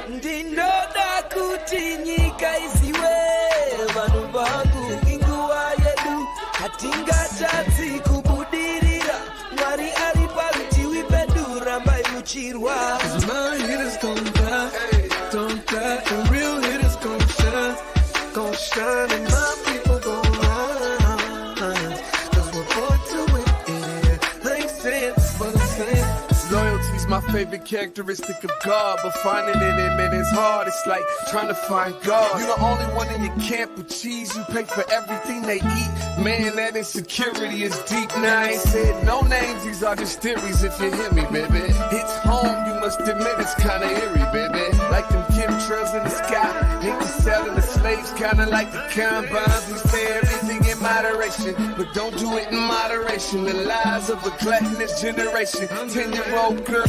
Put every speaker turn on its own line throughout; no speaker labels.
Ndinoda kuti nyika isiwe vanhu vangu inguva yedu hatingatadzi kubudirira Mwari ari parutivi pedu rambai muchirwa 'Cause my hitters gon' die, don't die, and real hitters gon' shine and my people gon' rise 'cause we're born to win, yeah. I ain't saying what I'm saying.
Loyalty's my favorite characteristic of God, but finding it in it is hard. It's like trying to find God. You're the only one in your camp with cheese. You pay for everything they eat. Man, that insecurity is deep. Now I ain't said no names. These are just theories. If you hear me, baby, it's home. You must admit it's kinda eerie, baby. Like them chemtrails in the sky. Hate to selling the slaves, kinda like the combines. We say everything in moderation, but don't do it in moderation. The lies of a gluttonous generation. 10-year-old girl.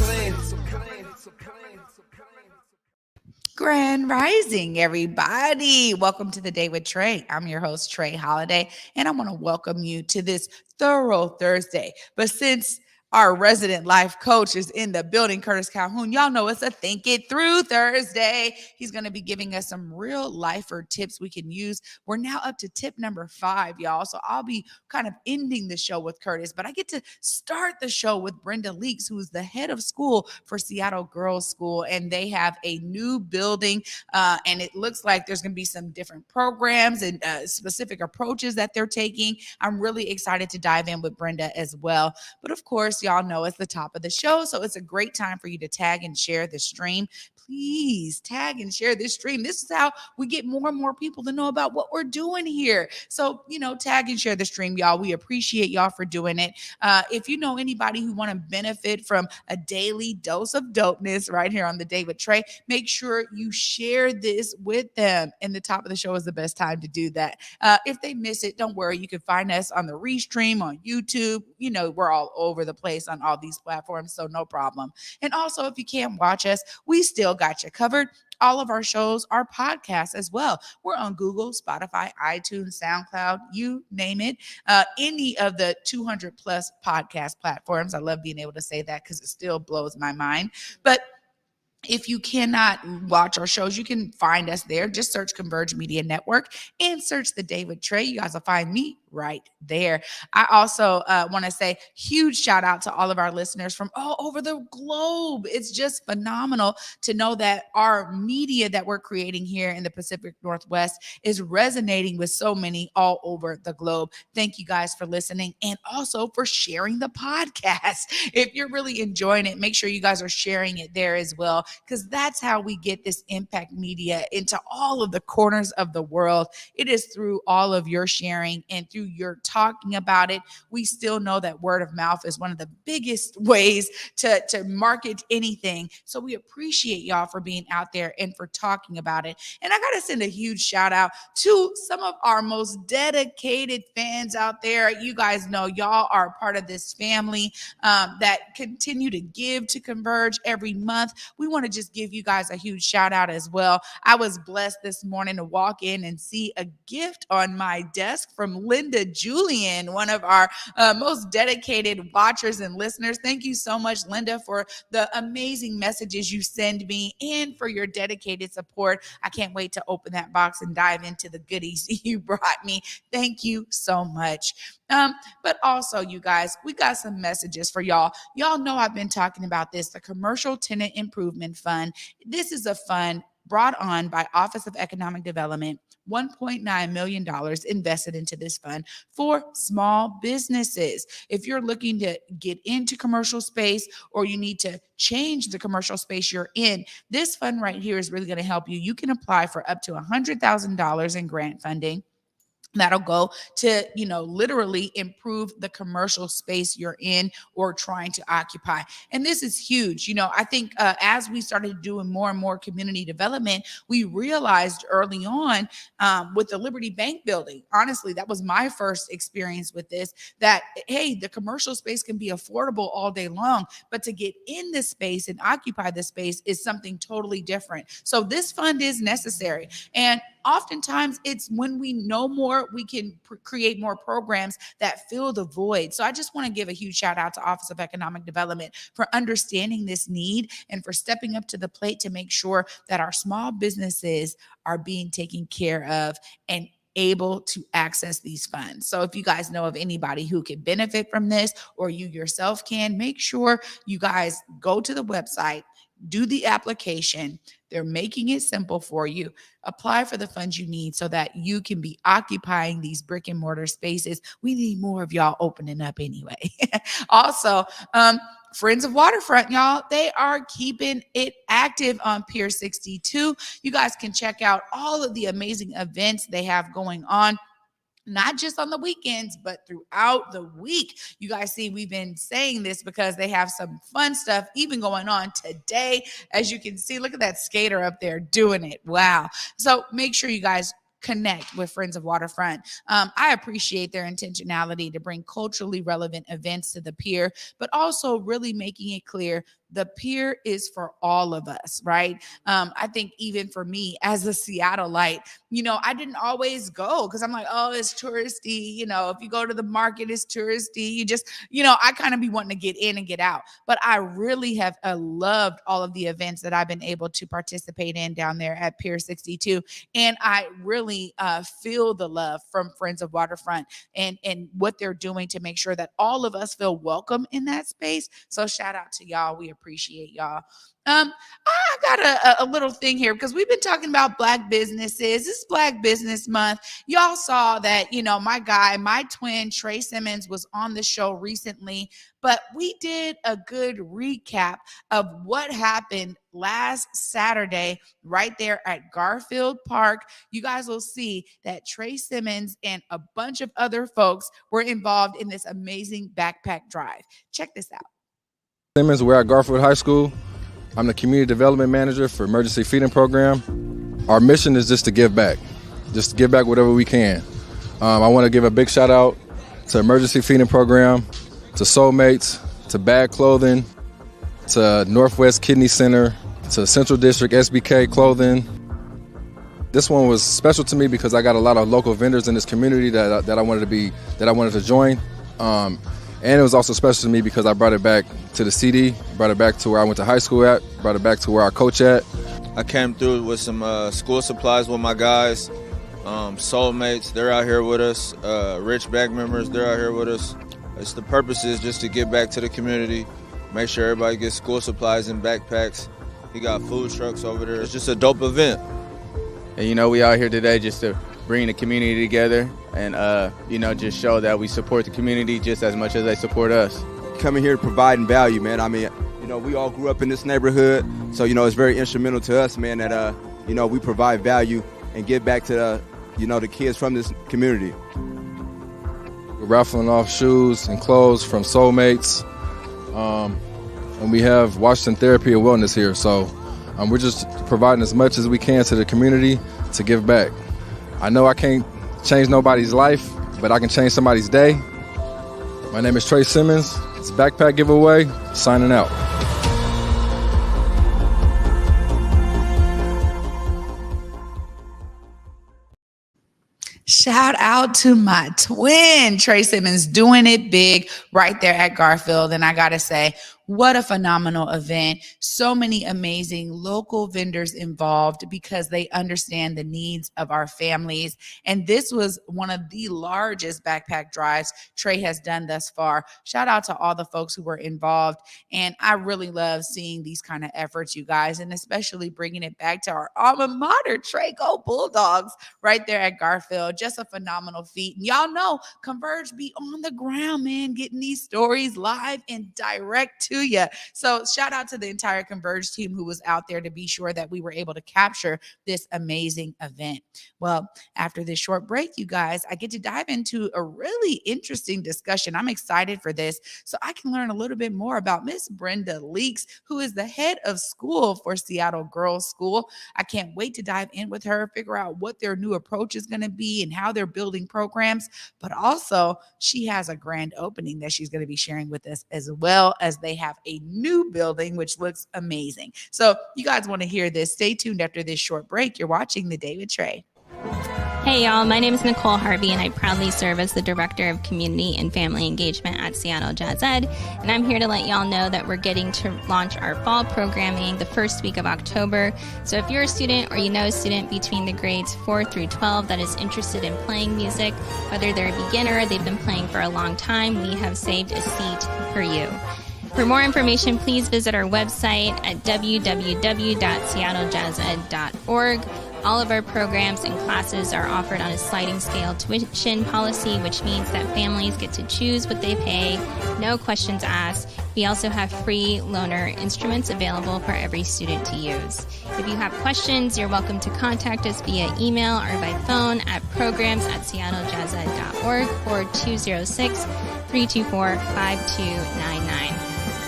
Grand Rising, everybody. Welcome to the Day with Trae. I'm your host, Trae Holiday, and I want to welcome you to this thorough Thursday. But since our resident life coach is in the building, Curtis Calhoun, y'all know it's a Think It Through Thursday. He's going to be giving us some real lifer tips we can use. We're now up to tip number 5, y'all. So I'll be kind of ending the show with Curtis, but I get to start the show with Brenda Leaks, who is the head of school for Seattle Girls School. And they have a new building, and it looks like there's going to be some different programs and specific approaches that they're taking. I'm really excited to dive in with Brenda as well. But of course, y'all know it's the top of the show, so it's a great time for you to tag and share the stream. Please tag and share this stream. This is how we get more and more people to know about what we're doing here. So, tag and share the stream, y'all. We appreciate y'all for doing it. If you know anybody who want to benefit from a daily dose of dopeness right here on the Day with Trae, make sure you share this with them. And the top of the show is the best time to do that. If they miss it, don't worry. You can find us on the restream on YouTube. We're all over the place on all these platforms, so no problem. And also, if you can't watch us, we still got you covered. All of our shows are podcasts as well. We're on Google, Spotify, iTunes, SoundCloud, you name it. Any of the 200 plus podcast platforms. I love being able to say that because it still blows my mind. But if you cannot watch our shows, you can find us there. Just search Converge Media Network and search The Day with Trae. You guys will find me right there. I also want to say huge shout out to all of our listeners from all over the globe. It's just phenomenal to know that our media that we're creating here in the Pacific Northwest is resonating with so many all over the globe. Thank you guys for listening and also for sharing the podcast. If you're really enjoying it, make sure you guys are sharing it there as well, because that's how we get this impact media into all of the corners of the world. It is through all of your sharing and through your talking about it. We still know that word of mouth is one of the biggest ways to market anything. So we appreciate y'all for being out there and for talking about it. And I got to send a huge shout out to some of our most dedicated fans out there. You guys know y'all are part of this family that continue to give to Converge every month. We want to just give you guys a huge shout out as well. I was blessed this morning to walk in and see a gift on my desk from Linda Julian, one of our most dedicated watchers and listeners. Thank you so much, Linda, for the amazing messages you send me and for your dedicated support. I can't wait to open that box and dive into the goodies you brought me. Thank you so much. But also, you guys, we got some messages for y'all. Y'all know I've been talking about this, the Commercial Tenant Improvement Fund. This is a fund brought on by Office of Economic Development. $1.9 million invested into this fund for small businesses. If you're looking to get into commercial space or you need to change the commercial space you're in, this fund right here is really going to help you. You can apply for up to $100,000 in grant funding. That'll go to, literally improve the commercial space you're in or trying to occupy. And this is huge. I think as we started doing more and more community development, we realized early on with the Liberty Bank building, honestly, that was my first experience with this, that, hey, the commercial space can be affordable all day long, but to get in this space and occupy this space is something totally different. So this fund is necessary. And oftentimes it's when we know more, we can create more programs that fill the void. So I just want to give a huge shout out to Office of Economic Development for understanding this need and for stepping up to the plate to make sure that our small businesses are being taken care of and able to access these funds. So if you guys know of anybody who can benefit from this, or you yourself can, make sure you guys go to the website, do the application. They're making it simple for you. Apply for the funds you need so that you can be occupying these brick and mortar spaces. We need more of y'all opening up anyway. Also, Friends of Waterfront, y'all, they are keeping it active on Pier 62. You guys can check out all of the amazing events they have going on, not just on the weekends, but throughout the week. You guys see, we've been saying this because they have some fun stuff even going on today. As you can see, look at that skater up there doing it. Wow. So make sure you guys connect with Friends of Waterfront. I appreciate their intentionality to bring culturally relevant events to the pier, but also really making it clear the pier is for all of us, right? I think even for me as a Seattleite, I didn't always go because I'm like, oh, it's touristy. If you go to the market, it's touristy. You just, I kind of be wanting to get in and get out. But I really have loved all of the events that I've been able to participate in down there at Pier 62. And I really feel the love from Friends of Waterfront and what they're doing to make sure that all of us feel welcome in that space. So shout out to y'all. We appreciate y'all. I got a little thing here because we've been talking about Black businesses. It's Black Business Month. Y'all saw that, my twin, Trae Simmons, was on the show recently, but we did a good recap of what happened last Saturday right there at Garfield Park. You guys will see that Trae Simmons and a bunch of other folks were involved in this amazing backpack drive. Check this out.
Simmons, we're at Garfield High School. I'm the Community Development Manager for Emergency Feeding Program. Our mission is just to give back whatever we can. I want to give a big shout out to Emergency Feeding Program, to Soulmates, to Bad Clothing, to Northwest Kidney Center, to Central District SBK Clothing. This one was special to me because I got a lot of local vendors in this community that I wanted to join. And it was also special to me because I brought it back to the CD, brought it back to where I went to high school at, brought it back to where I coach at.
I came through with some school supplies with my guys, Soulmates, they're out here with us, Rich Back members, they're out here with us. The purpose is just to give back to the community, make sure everybody gets school supplies and backpacks. He got food trucks over there. It's just a dope event.
And we out here today just to bring the community together and, just show that we support the community just as much as they support us.
Coming here providing value, man. I mean, we all grew up in this neighborhood, so, it's very instrumental to us, man, that, we provide value and give back to, the kids from this community.
We're raffling off shoes and clothes from Soulmates, and we have Washington Therapy and Wellness here, so we're just providing as much as we can to the community to give back. I know I can't change nobody's life, but I can change somebody's day. My name is Trae Simmons. It's Backpack Giveaway, signing out.
Shout out to my twin, Trae Simmons, doing it big right there at Garfield. And I got to say, what a phenomenal event. So many amazing local vendors involved because they understand the needs of our families. And this was one of the largest backpack drives Trae has done thus far. Shout out to all the folks who were involved. And I really love seeing these kind of efforts, you guys, and especially bringing it back to our alma mater, Trae Go Bulldogs, right there at Garfield. Just a phenomenal feat. And y'all know Converge be on the ground, man, getting these stories live and direct to you. So shout out to the entire Converge team who was out there to be sure that we were able to capture this amazing event. Well, after this short break, you guys, I get to dive into a really interesting discussion. I'm excited for this so I can learn a little bit more about Miss Brenda Leaks, who is the head of school for Seattle Girls School. I can't wait to dive in with her, figure out what their new approach is going to be and how they're building programs, but also she has a grand opening that she's going to be sharing with us, as well as they have a new building, which looks amazing. So you guys want to hear this. Stay tuned after this short break. You're watching The Day with Trae.
Hey y'all, my name is Nicole Harvey and I proudly serve as the Director of Community and Family Engagement at Seattle Jazz Ed. And I'm here to let y'all know that we're getting to launch our fall programming the first week of October. So if you're a student or you know a student between the grades 4 through 12 that is interested in playing music, whether they're a beginner or they've been playing for a long time, we have saved a seat for you. For more information, please visit our website at www.seattlejazzed.org. All of our programs and classes are offered on a sliding scale tuition policy, which means that families get to choose what they pay, no questions asked. We also have free loaner instruments available for every student to use. If you have questions, you're welcome to contact us via email or by phone at programs@seattlejazzed.org or 206-324-5299.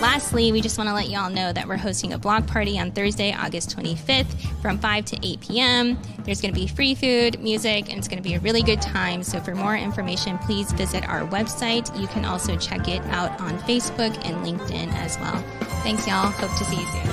Lastly, we just want to let y'all know that we're hosting a block party on Thursday, August 25th from 5 to 8 p.m. There's going to be free food, music, and it's going to be a really good time. So for more information, please visit our website. You can also check it out on Facebook and LinkedIn as well. Thanks, y'all. Hope to see you soon.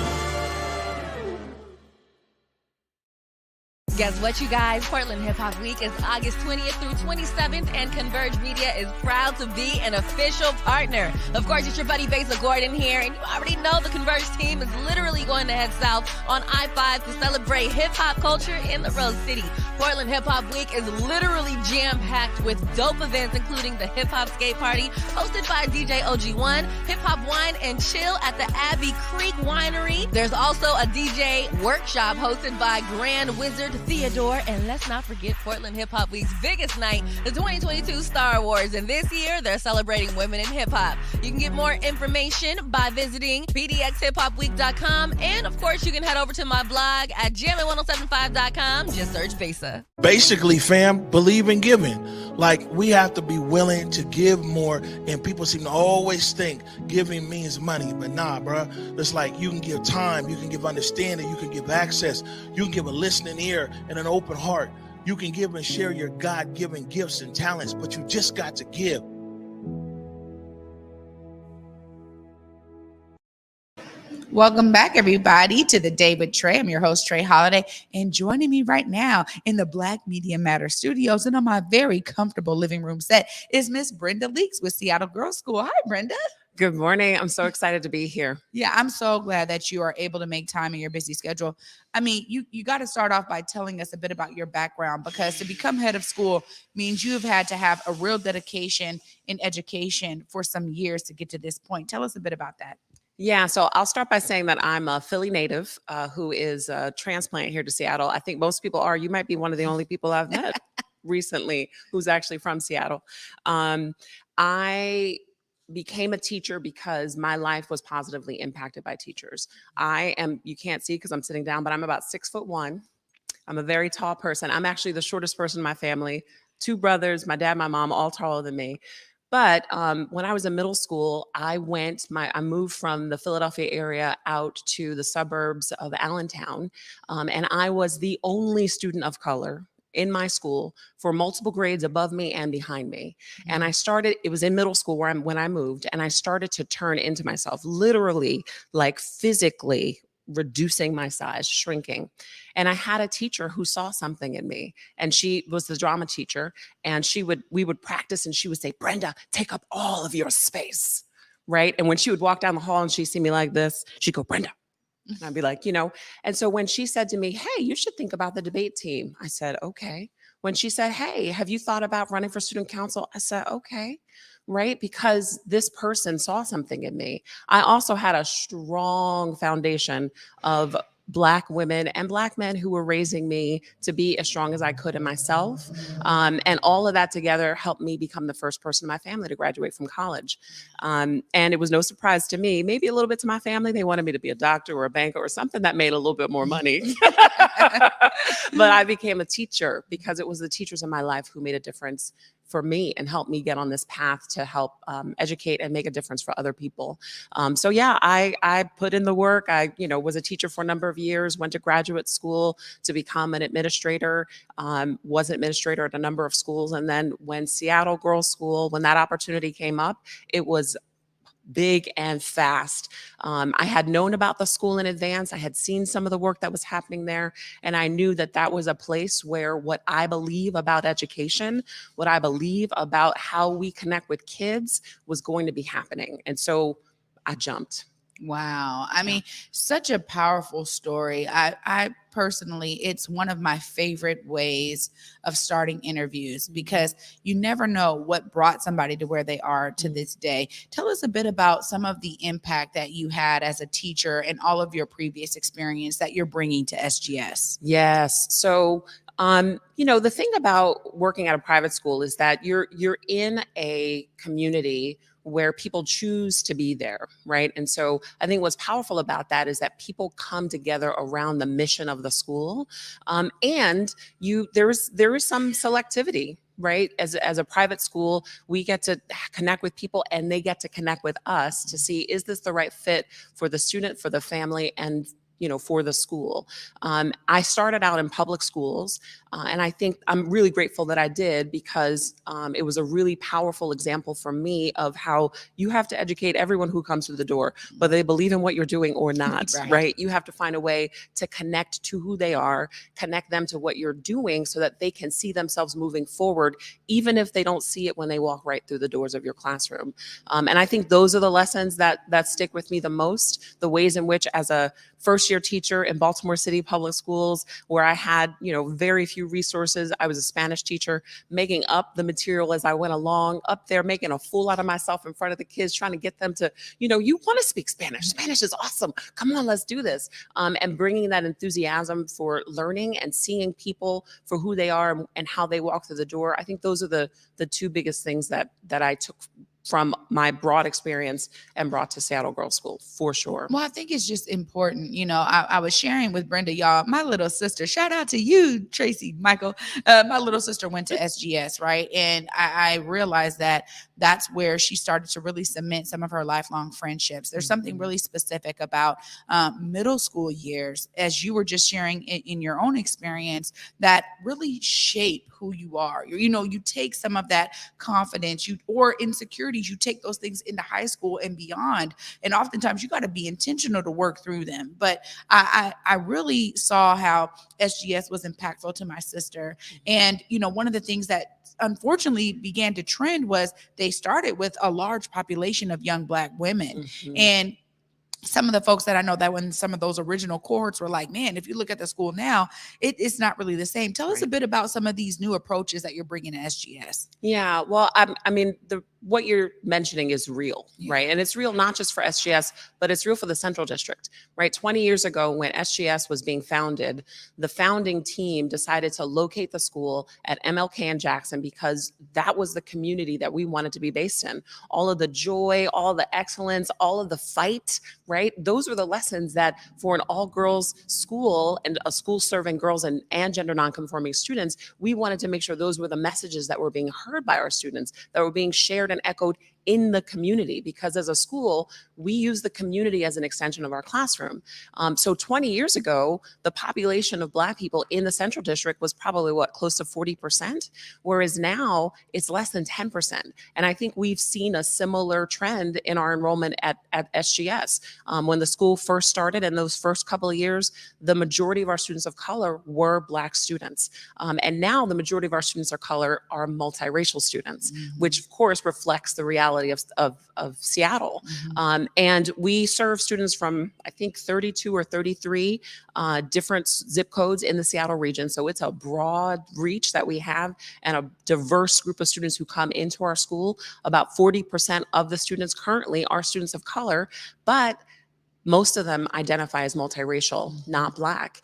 Guess what, you guys? Portland Hip Hop Week is August 20th through 27th, and Converge Media is proud to be an official partner. Of course, it's your buddy Besa Gordon here, and you already know the Converge team is literally going to head south on I-5 to celebrate hip-hop culture in the Rose City. Portland Hip Hop Week is literally jam-packed with dope events, including the Hip Hop Skate Party, hosted by DJ OG1, Hip Hop Wine and Chill at the Abbey Creek Winery. There's also a DJ workshop hosted by Grand Wizard Theodore, and let's not forget Portland Hip Hop Week's biggest night, the 2022 Star Wars, and this year they're celebrating women in hip hop. You can get more information by visiting pdxhiphopweek.com, and of course you can head over to my blog at jammin1075.com. Just search Besa.
Basically, fam, believe in giving. Like, we have to be willing to give more, and people seem to always think giving means money, but nah, bro. It's like you can give time, you can give understanding, you can give access, you can give a listening ear and an open heart. You can give and share your God-given gifts and talents, but you just got to give.
Welcome back, everybody, to the Day with Trae. I'm your host, Trae Holiday, and joining me right now in the Black Media Matter studios and on my very comfortable living room set is Miss Brenda Leaks with Seattle Girls School. Hi, Brenda.
Good morning. I'm so excited to be here.
Yeah, I'm so glad that you are able to make time in your busy schedule. I mean, you got to start off by telling us a bit about your background, because to become head of school means you have had to have a real dedication in education for some years to get to this point. Tell us a bit about that.
Yeah, so I'll start by saying that I'm a Philly native who is a transplant here to Seattle. I think most people are. You might be one of the only people I've met recently who's actually from Seattle. I became a teacher because my life was positively impacted by teachers. You can't see because I'm sitting down, but I'm about 6'1". I'm a very tall person. I'm actually the shortest person in my family. 2 brothers, my dad, my mom, all taller than me. But when I was in middle school, I moved from the Philadelphia area out to the suburbs of Allentown, and I was the only student of color in my school for multiple grades above me and behind me. And it was in middle school when I moved, and I started to turn into myself, literally, like physically reducing my size, shrinking. And I had a teacher who saw something in me, and she was the drama teacher, and we would practice, and she would say, "Brenda, take up all of your space." Right. And when she would walk down the hall and she'd see me like this, she'd go, "Brenda." And I'd be like, and so when she said to me, "Hey, you should think about the debate team," I said, "Okay." When she said, "Hey, have you thought about running for student council?" I said, "Okay." Right? Because this person saw something in me. I also had a strong foundation of Black women and Black men who were raising me to be as strong as I could in myself. And all of that together helped me become the first person in my family to graduate from college. And it was no surprise to me, maybe a little bit to my family. They wanted me to be a doctor or a banker or something that made a little bit more money. But I became a teacher because it was the teachers in my life who made a difference for me and helped me get on this path to help educate and make a difference for other people. So yeah, I put in the work. I was a teacher for a number of years, went to graduate school to become an administrator, was an administrator at a number of schools. And then when Seattle Girls School, when that opportunity came up, it was big and fast. I had known about the school in advance. I had seen some of the work that was happening there. And I knew that that was a place where what I believe about education, what I believe about how we connect with kids was going to be happening. And so I jumped.
Wow. I mean, such a powerful story. I personally, it's one of my favorite ways of starting interviews because you never know what brought somebody to where they are to this day. Tell us a bit about some of the impact that you had as a teacher and all of your previous experience that you're bringing to SGS.
Yes. So, the thing about working at a private school is that you're in a community where people choose to be there, right? And so I think what's powerful about that is that people come together around the mission of the school, and there is some selectivity, right? As a private school, we get to connect with people and they get to connect with us to see, is this the right fit for the student, for the family, and for the school. I started out in public schools, and I think I'm really grateful that I did because it was a really powerful example for me of how you have to educate everyone who comes through the door, whether they believe in what you're doing or not, right? You have to find a way to connect to who they are, connect them to what you're doing so that they can see themselves moving forward, even if they don't see it when they walk right through the doors of your classroom. And I think those are the lessons that stick with me the most, the ways in which as a first-year teacher in Baltimore City Public Schools, where I had, very few resources. I was a Spanish teacher, making up the material as I went along, up there making a fool out of myself in front of the kids, trying to get them to, you want to speak Spanish. Spanish is awesome. Come on, let's do this. And bringing that enthusiasm for learning and seeing people for who they are and how they walk through the door. I think those are the two biggest things that I took from my broad experience and brought to Seattle Girls School, for sure.
Well, I think it's just important. I was sharing with Brenda, y'all, my little sister, shout out to you, Tracy, Michael. My little sister went to SGS, right? And I realized that that's where she started to really cement some of her lifelong friendships. There's something really specific about middle school years, as you were just sharing in your own experience, that really shape who you are. You take some of that confidence or insecurities, you take those things into high school and beyond. And oftentimes you got to be intentional to work through them. But I really saw how SGS was impactful to my sister. And, one of the things that unfortunately began to trend was they started with a large population of young Black women.
Mm-hmm.
And some of the folks that I know that when some of those original cohorts were like, man, if you look at the school now, it's not really the same. Tell us a bit about some of these new approaches that you're bringing to SGS.
Yeah, well, what you're mentioning is real, right? And it's real not just for SGS, but it's real for the Central District, right? 20 years ago when SGS was being founded, the founding team decided to locate the school at MLK and Jackson because that was the community that we wanted to be based in. All of the joy, all the excellence, all of the fight, right? Those were the lessons that for an all-girls school and a school serving girls and gender nonconforming students, we wanted to make sure those were the messages that were being heard by our students, that were being shared and echoed in the community, because as a school, we use the community as an extension of our classroom. So 20 years ago, the population of Black people in the Central District was probably close to 40%, whereas now it's less than 10%. And I think we've seen a similar trend in our enrollment at SGS. When the school first started in those first couple of years, the majority of our students of color were Black students. And now the majority of our students of color are multiracial students, which of course reflects the reality of Seattle. And we serve students from, I think, 32 or 33 different zip codes in the Seattle region. So it's a broad reach that we have and a diverse group of students who come into our school. About 40% of the students currently are students of color, but most of them identify as multiracial, not Black.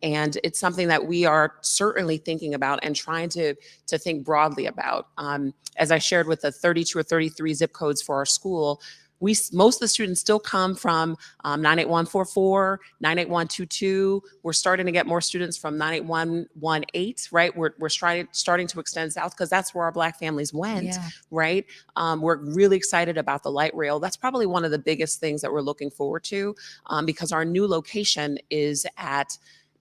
And it's something that we are certainly thinking about and trying to think broadly about. As I shared with the 32 or 33 zip codes for our school, most of the students still come from 98144, 98122. We're starting to get more students from 98118, right? We're starting to extend south because that's where our Black families went, right? We're really excited about the light rail. That's probably one of the biggest things that we're looking forward to, because our new location is at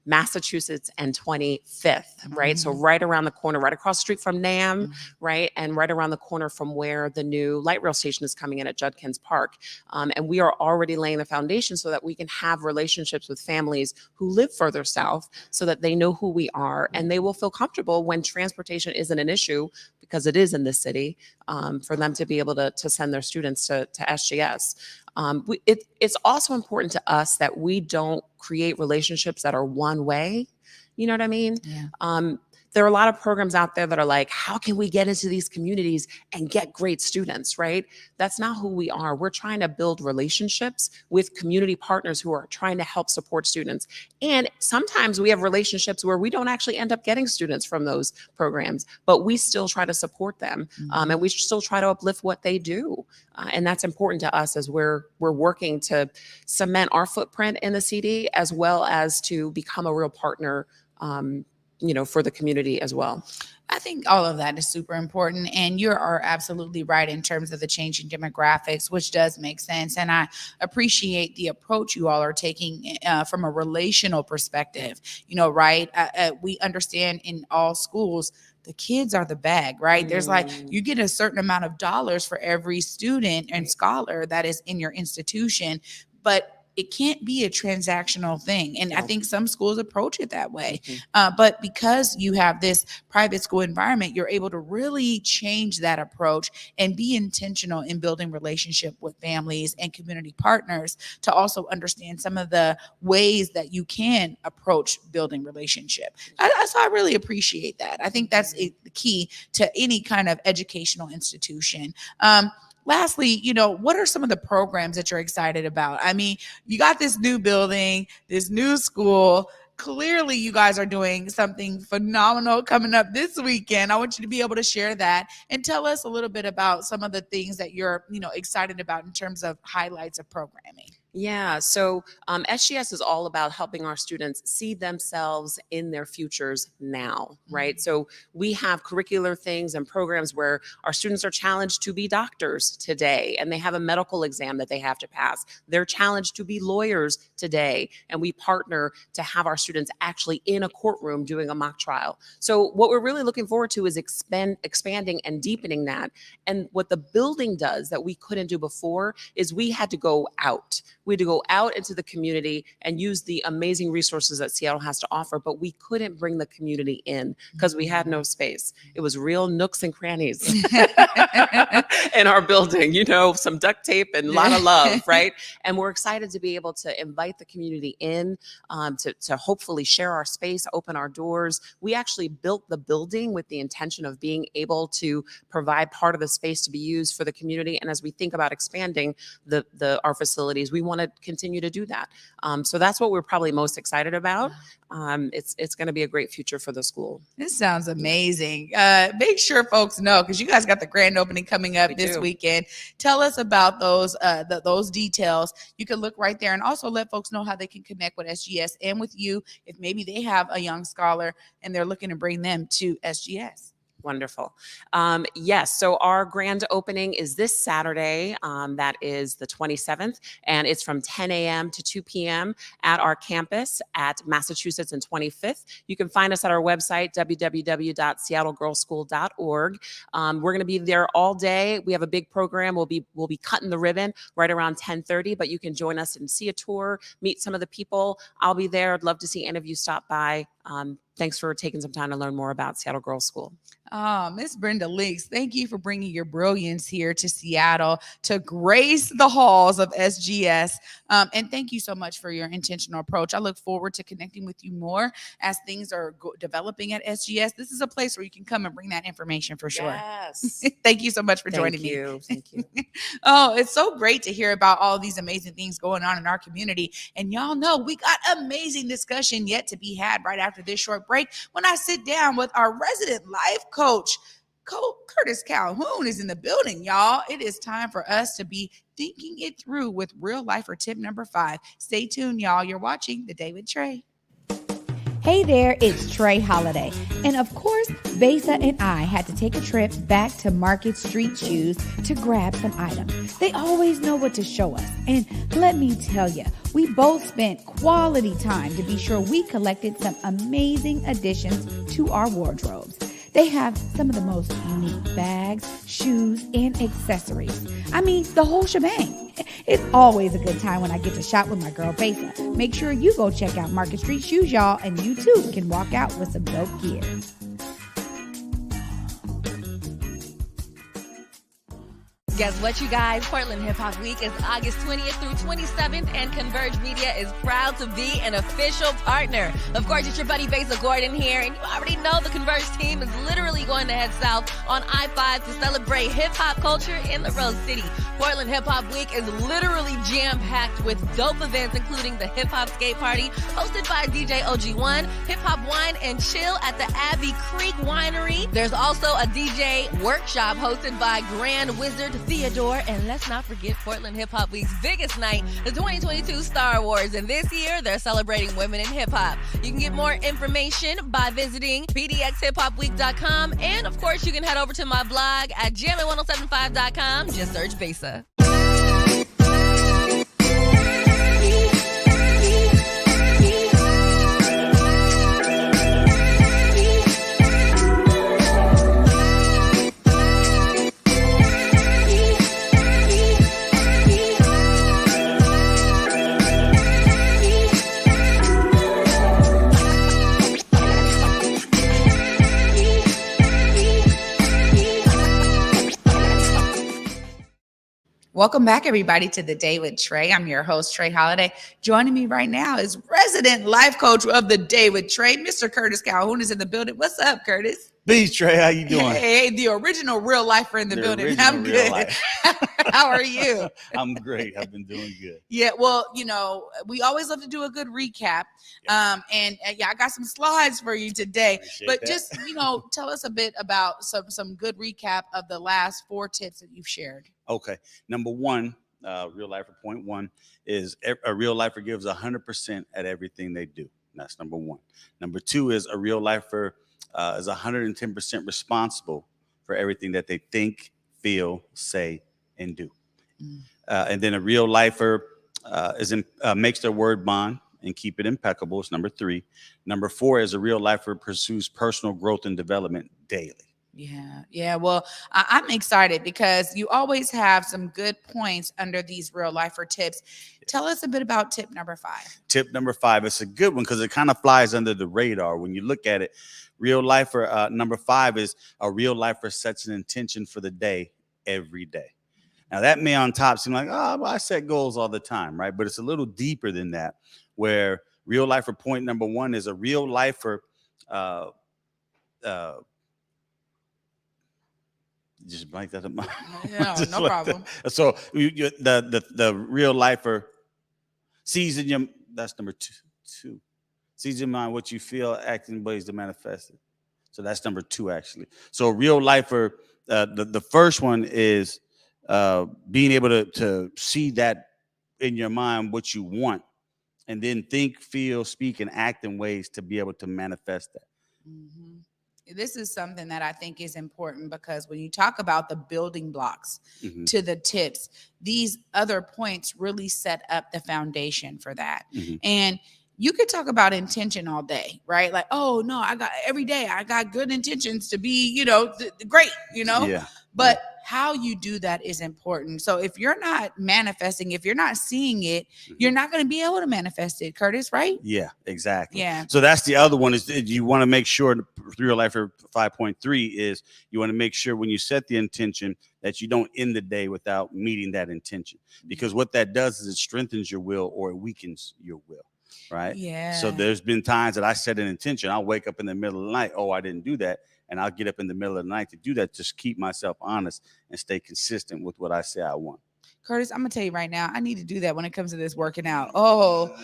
Massachusetts and 25th, right? So right around the corner, right across the street from NAM, right? And right around the corner from where the new light rail station is coming in at Judkins Park. And we are already laying the foundation so that we can have relationships with families who live further south so that they know who we are and they will feel comfortable when transportation isn't an issue, because it is in this city, for them to be able to send their students to SGS. It's also important to us that we don't create relationships that are one way. You know what I mean?
Yeah.
There are a lot of programs out there that are like, how can we get into these communities and get great students, right? That's not who we are. We're trying to build relationships with community partners who are trying to help support students. And sometimes we have relationships where we don't actually end up getting students from those programs, but we still try to support them. And we still try to uplift what they do. And that's important to us as we're working to cement our footprint in the CD, as well as to become a real partner, for the community as well.
I think all of that is super important. And you are absolutely right in terms of the changing demographics, which does make sense. And I appreciate the approach you all are taking from a relational perspective, right? We understand in all schools, the kids are the bag, right? There's like, you get a certain amount of dollars for every student and scholar that is in your institution, but it can't be a transactional thing. And I think some schools approach it that way. But because you have this private school environment, you're able to really change that approach and be intentional in building relationship with families and community partners to also understand some of the ways that you can approach building relationship. So I really appreciate that. I think that's the key to any kind of educational institution. Lastly, what are some of the programs that you're excited about? I mean, you got this new building, this new school. Clearly, you guys are doing something phenomenal coming up this weekend. I want you to be able to share that and tell us a little bit about some of the things that you're, excited about in terms of highlights of programming.
Yeah, so SGS is all about helping our students see themselves in their futures now, right? So we have curricular things and programs where our students are challenged to be doctors today, and they have a medical exam that they have to pass. They're challenged to be lawyers today, and we partner to have our students actually in a courtroom doing a mock trial. So what we're really looking forward to is expanding and deepening that. And what the building does that we couldn't do before is we had to go out. We had to go out into the community and use the amazing resources that Seattle has to offer, but we couldn't bring the community in because we had no space. It was real nooks and crannies in our building, some duct tape and a lot of love, right? And we're excited to be able to invite the community in, to hopefully share our space, open our doors. We actually built the building with the intention of being able to provide part of the space to be used for the community. And as we think about expanding our facilities, we want to continue to do that. So that's what we're probably most excited about. It's going to be a great future for the school.
This sounds amazing. Make sure folks know, because you guys got the grand opening coming up this weekend. Tell us about those details. You can look right there, and also let folks know how they can connect with SGS and with you if maybe they have a young scholar and they're looking to bring them to SGS.
Wonderful. Yes. So our grand opening is this Saturday. That is the 27th, and it's from 10 a.m. to 2 p.m. at our campus at Massachusetts and 25th. You can find us at our website, www.seattlegirlschool.org. We're going to be there all day. We have a big program. We'll be cutting the ribbon right around 10:30, but you can join us and see a tour, meet some of the people. I'll be there. I'd love to see any of you stop by. Thanks for taking some time to learn more about Seattle Girls School.
Miss Brenda Leaks, thank you for bringing your brilliance here to Seattle to grace the halls of SGS. And thank you so much for your intentional approach. I look forward to connecting with you more as things are developing at SGS. This is a place where you can come and bring that information for sure.
Yes.
Thank you so much for joining me.
Thank you.
Oh, it's so great to hear about all these amazing things going on in our community. And y'all know we got amazing discussion yet to be had right after this short break when I sit down with our resident life coach. Curtis Calhoun is in the building, y'all. It is time for us to be thinking it through with real lifer tip number 5. Stay tuned, y'all. You're watching The Day with Trae.
Hey there, it's Trae Holiday. And of course, Besa and I had to take a trip back to Market Street Shoes to grab some items. They always know what to show us. And let me tell you, we both spent quality time to be sure we collected some amazing additions to our wardrobes. They have some of the most unique bags, shoes, and accessories. I mean, the whole shebang. It's always a good time when I get to shop with my girl Besa. Make sure you go check out Market Street Shoes, y'all, and you too can walk out with some dope gear.
Guess what, you guys? Portland Hip Hop Week is August 20th through 27th, and Converge Media is proud to be an official partner. Of course, it's your buddy Besa Gordon here, and you already know the Converge team is literally going to head south on I-5 to celebrate hip-hop culture in the Rose City. Portland Hip Hop Week is literally jam-packed with dope events, including the Hip Hop Skate Party, hosted by DJ OG1, Hip Hop Wine and Chill at the Abbey Creek Winery. There's also a DJ workshop hosted by Grand Wizard Theodore, and let's not forget Portland Hip Hop Week's biggest night, the 2022 Star Wars, and this year they're celebrating women in hip hop. You can get more information by visiting pdxhiphopweek.com, and of course you can head over to my blog at jammin1075.com. Just search Besa.
Welcome back, everybody, to The Day with Trae. I'm your host, Trae Holiday. Joining me right now is resident life coach of The Day with Trae, Mr. Curtis Calhoun is in the building. What's up, Curtis?
Beach Trae, how you doing?
Hey, the original real lifer in the building. I'm good. How are you?
I'm great. I've been doing good.
Yeah, well, you know, we always love to do a good recap. Yeah. Yeah, I got some slides for you today. But just, you know, tell us a bit about some good recap of the last 4 tips that you've shared.
Okay. Number one, real lifer point one is a real lifer gives 100% at everything they do. That's number one. Number two is a real lifer is 110% responsible for everything that they think, feel, say, and do. And then a real lifer makes their word bond and keep it impeccable. It's number three. Number four is a real lifer pursues personal growth and development daily.
Yeah. Well, I'm excited because you always have some good points under these real lifer tips. Tell us a bit about tip number 5.
Tip number 5. It's a good one because it kind of flies under the radar. When you look at it, real lifer number 5 is a real lifer sets an intention for the day every day. Now that may on top seem like, oh, I set goals all the time, right? But it's a little deeper than that, where real lifer point number 1 is a real lifer just blank that up.
Yeah, no
like
problem.
That. So the real lifer sees in your, that's number 2. Sees in mind what you feel, acting ways to manifest it. So that's number 2 actually. So real lifer, the first one is being able to see that in your mind what you want, and then think, feel, speak, and act in ways to be able to manifest that.
Mm-hmm. This is something that I think is important because when you talk about the building blocks to the tips, these other points really set up the foundation for that. And you could talk about intention all day, right? Like, oh no, every day I got good intentions to be, you know, great, you know, but how you do that is important. So if you're not manifesting, if you're not seeing it, you're not going to be able to manifest it, Curtis, right?
Yeah, exactly.
Yeah.
So that's the other one is you want to make sure, Real Lifer 5.3 is you want to make sure when you set the intention that you don't end the day without meeting that intention. Because what that does is it strengthens your will or it weakens your will. Right.
Yeah.
So there's been times that I set an intention. I'll wake up in the middle of the night. Oh, I didn't do that. And I'll get up in the middle of the night to do that. Just keep myself honest and stay consistent with what I say I want.
Curtis, I'm going to tell you right now, I need to do that when it comes to this working out. Oh,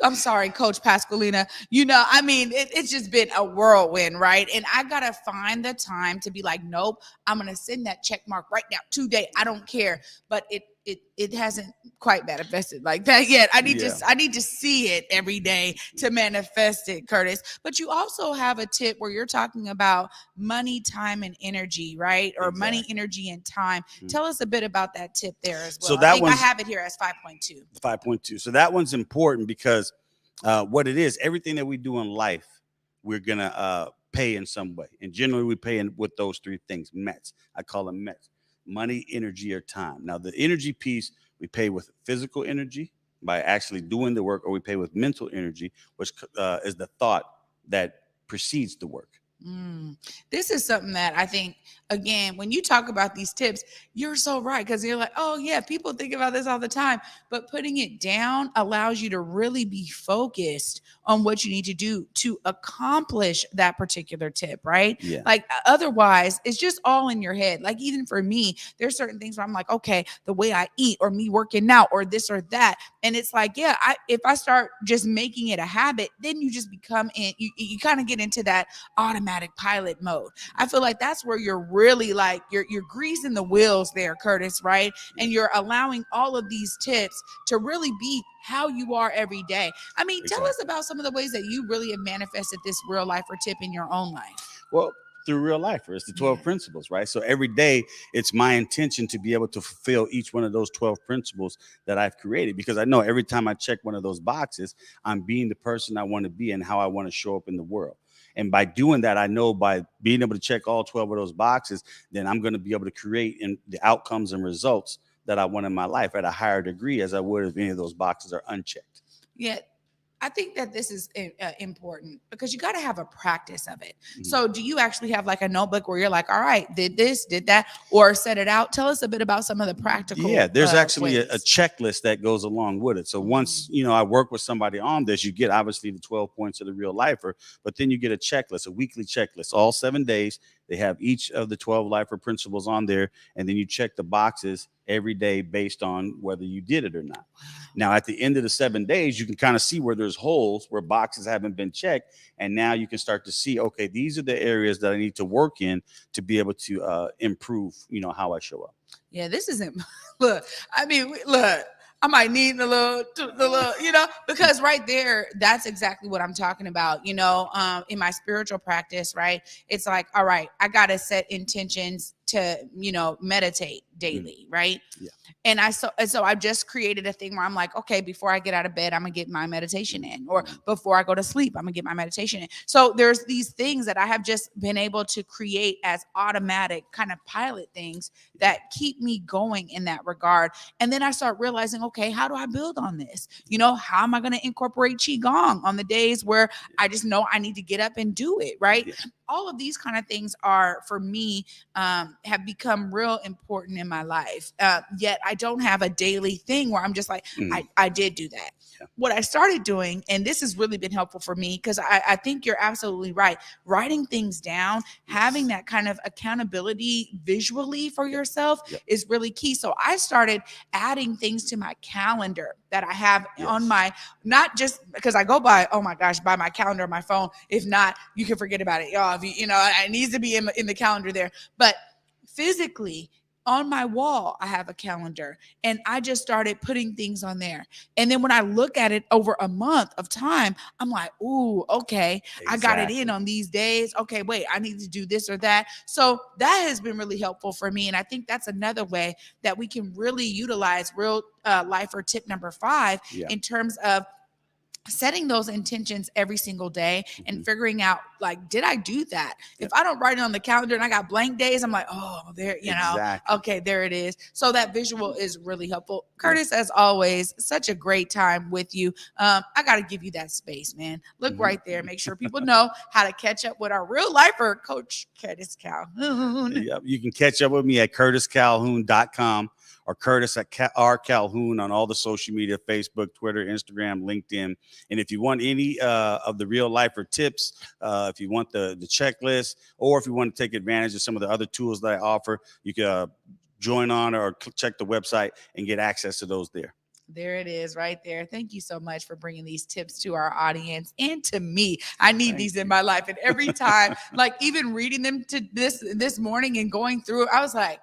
I'm sorry, Coach Pasqualina. You know, I mean, it's just been a whirlwind, right? And I got to find the time to be like, nope, I'm going to send that check mark right now today. I don't care. But it hasn't quite manifested like that yet. I need to see it every day to manifest it, Curtis. But you also have a tip where you're talking about money, time, and energy, right? Or money, energy, and time. Tell us a bit about that tip there as well.
So that
I have it here as 5.2.
5.2. So that one's important because what it is, everything that we do in life, we're gonna pay in some way, and generally we pay in with those three things. METs. I call them METs: money, energy, or time. Now, the energy piece, we pay with physical energy by actually doing the work, or we pay with mental energy, which is the thought that precedes the work.
This is something that I think, again, when you talk about these tips, you're so right, because you're like, oh yeah, people think about this all the time, but putting it down allows you to really be focused on what you need to do to accomplish that particular tip, right?
Yeah.
Like otherwise, it's just all in your head. Like even for me, there's certain things where I'm like, okay, the way I eat, or me working out, or this or that, and it's like, yeah, if I start just making it a habit, then you just become you kind of get into that automatic pilot mode. I feel like that's where you're really like you're greasing the wheels there, Curtis, right? And you're allowing all of these tips to really be how you are every day. I mean, tell us about some of the ways that you really have manifested this real life or tip in your own life.
Well, through Realifer, it's the 12 principles, right? So every day, it's my intention to be able to fulfill each one of those 12 principles that I've created, because I know every time I check one of those boxes, I'm being the person I want to be and how I want to show up in the world. And by doing that, I know by being able to check all 12 of those boxes, then I'm going to be able to create the outcomes and results that I want in my life at a higher degree as I would if any of those boxes are unchecked.
Yeah. I think that this is important because you got to have a practice of it. So do you actually have like a notebook where you're like, all right, did this, did that, or set it out? Tell us a bit about some of the practical.
Yeah, there's actually a checklist that goes along with it. So once, I work with somebody on this, you get obviously the 12 points of the Realifer, but then you get a checklist, a weekly checklist, all 7 days. They have each of the 12 lifer principles on there, and then you check the boxes every day based on whether you did it or not. Now, at the end of the 7 days, you can kind of see where there's holes, where boxes haven't been checked. And now you can start to see, okay, these are the areas that I need to work in to be able to improve, how I show up. Yeah,
this isn't, look, I might need the little, because right there, that's exactly what I'm talking about. In my spiritual practice, right? It's like, all right, I got to set intentions to, meditate daily, right?
Yeah.
And so I just created a thing where I'm like, okay, before I get out of bed, I'm gonna get my meditation in, or before I go to sleep, I'm gonna get my meditation in. So there's these things that I have just been able to create as automatic kind of pilot things that keep me going in that regard. And then I start realizing, okay, how do I build on this? How am I going to incorporate Qigong on the days where I just know I need to get up and do it, right? Yeah. All of these kind of things are, for me, have become real important in my life. Yet I don't have a daily thing where I'm just like, I did do that. Yeah. What I started doing, and this has really been helpful for me, because I think you're absolutely right. Writing things down, having that kind of accountability visually for yourself is really key. So I started adding things to my calendar that I have on my, not just because I go by, oh my gosh, by my calendar on my phone. If not, you can forget about it. Y'all, it needs to be in the calendar there. But physically, on my wall, I have a calendar, and I just started putting things on there. And then when I look at it over a month of time, I'm like, ooh, okay, exactly. I got it in on these days. Okay, wait, I need to do this or that. So that has been really helpful for me. And I think that's another way that we can really utilize real life or tip number 5 in terms of setting those intentions every single day and figuring out, like, did I do that? If I don't write it on the calendar and I got blank days, I'm like, oh, there, okay, there it is. So that visual is really helpful. Curtis, as always, such a great time with you. I got to give you that space, man. Look right there. Make sure people know how to catch up with our real lifer, Coach Curtis Calhoun.
Yep. You can catch up with me at curtiscalhoun.com. or Curtis at R. Calhoun on all the social media, Facebook, Twitter, Instagram, LinkedIn. And if you want any of the real lifer tips, if you want the checklist, or if you want to take advantage of some of the other tools that I offer, you can join on or check the website and get access to those there.
There it is right there. Thank you so much for bringing these tips to our audience and to me. I need these in my life. And every time, like even reading them to this morning and going through it, I was like,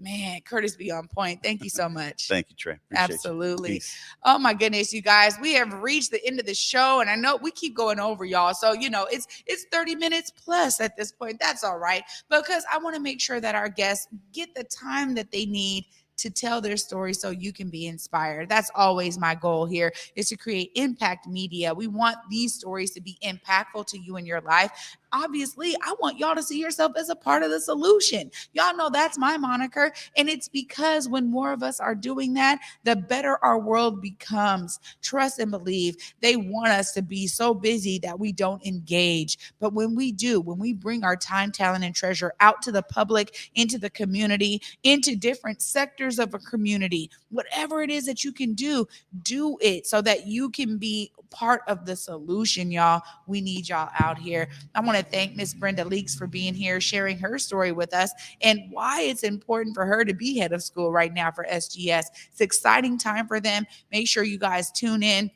Man, Curtis be on point. Thank you so much.
Thank you, Trae. Appreciate you.
Absolutely.
Peace.
Oh my goodness, you guys, we have reached the end of the show, and I know we keep going over, y'all. So, it's 30 minutes plus at this point. That's all right, because I want to make sure that our guests get the time that they need to tell their story so you can be inspired. That's always my goal here, is to create impact media. We want these stories to be impactful to you in your life. Obviously, I want y'all to see yourself as a part of the solution. Y'all know that's my moniker. And it's because when more of us are doing that, the better our world becomes. Trust and believe. They want us to be so busy that we don't engage. But when we do, when we bring our time, talent, and treasure out to the public, into the community, into different sectors of a community, whatever it is that you can do it so that you can be part of the solution, y'all. We need y'all out here. I want to thank Miss Brenda Leaks for being here, sharing her story with us and why it's important for her to be head of school right now for SGS. It's an exciting time for them. Make sure you guys tune in.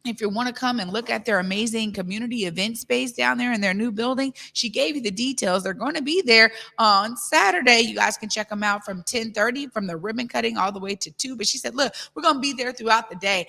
If you want to come and look at their amazing community event space down there in their new building, she gave you the details. They're going to be there on Saturday. You guys can check them out from 10:30, from the ribbon cutting all the way to 2. But she said, look, we're going to be there throughout the day.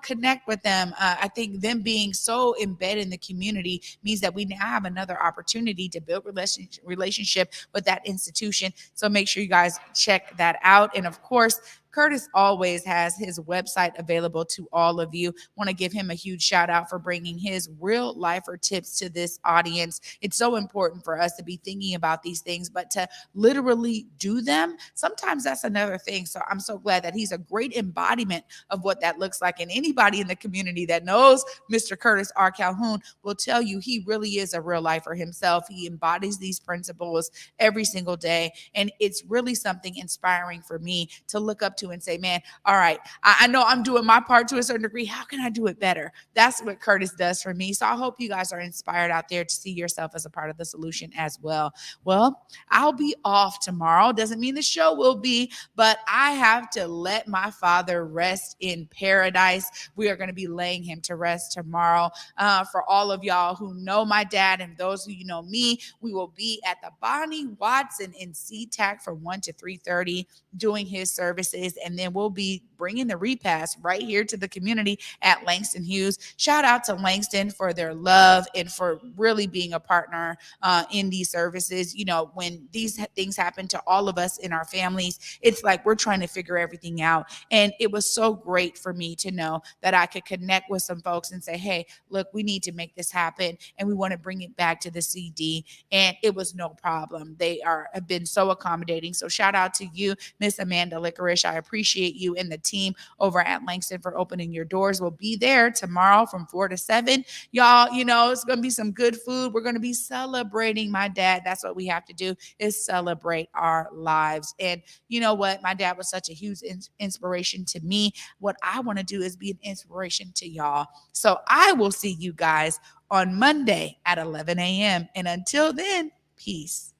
Connect with them. I think them being so embedded in the community means that we now have another opportunity to build relationship with that institution. So make sure you guys check that out. And of course, Curtis always has his website available to all of you. Want to give him a huge shout out for bringing his real lifer tips to this audience. It's so important for us to be thinking about these things, but to literally do them, sometimes that's another thing. So I'm so glad that he's a great embodiment of what that looks like. And anybody in the community that knows Mr. Curtis R. Calhoun will tell you he really is a real lifer himself. He embodies these principles every single day. And it's really something inspiring for me to look up to and say, man, all right, I know I'm doing my part to a certain degree. How can I do it better? That's what Curtis does for me. So I hope you guys are inspired out there to see yourself as a part of the solution as well. Well, I'll be off tomorrow. Doesn't mean the show will be, but I have to let my father rest in paradise. We are going to be laying him to rest tomorrow. For all of y'all who know my dad and those who know me, we will be at the Bonnie Watson in SeaTac from 1 to 3:30 doing his services. And then we'll be bringing the repast right here to the community at Langston Hughes. Shout out to Langston for their love and for really being a partner in these services. When these things happen to all of us in our families, it's like we're trying to figure everything out. And it was so great for me to know that I could connect with some folks and say, hey, look, we need to make this happen. And we want to bring it back to the CD. And it was no problem. They have been so accommodating. So shout out to you, Miss Amanda Licorice. I appreciate you and the team over at Langston for opening your doors. We'll be there tomorrow from 4 to 7. Y'all, it's going to be some good food. We're going to be celebrating my dad. That's what we have to do, is celebrate our lives. And you know what? My dad was such a huge inspiration to me. What I want to do is be an inspiration to y'all. So I will see you guys on Monday at 11 a.m. And until then, peace.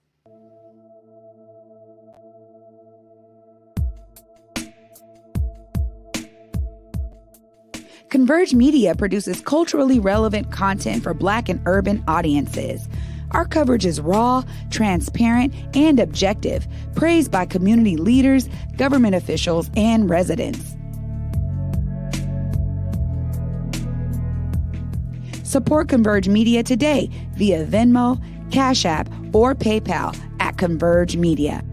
Converge Media produces culturally relevant content for Black and urban audiences. Our coverage is raw, transparent, and objective, praised by community leaders, government officials, and residents. Support Converge Media today via Venmo, Cash App, or PayPal at Converge Media.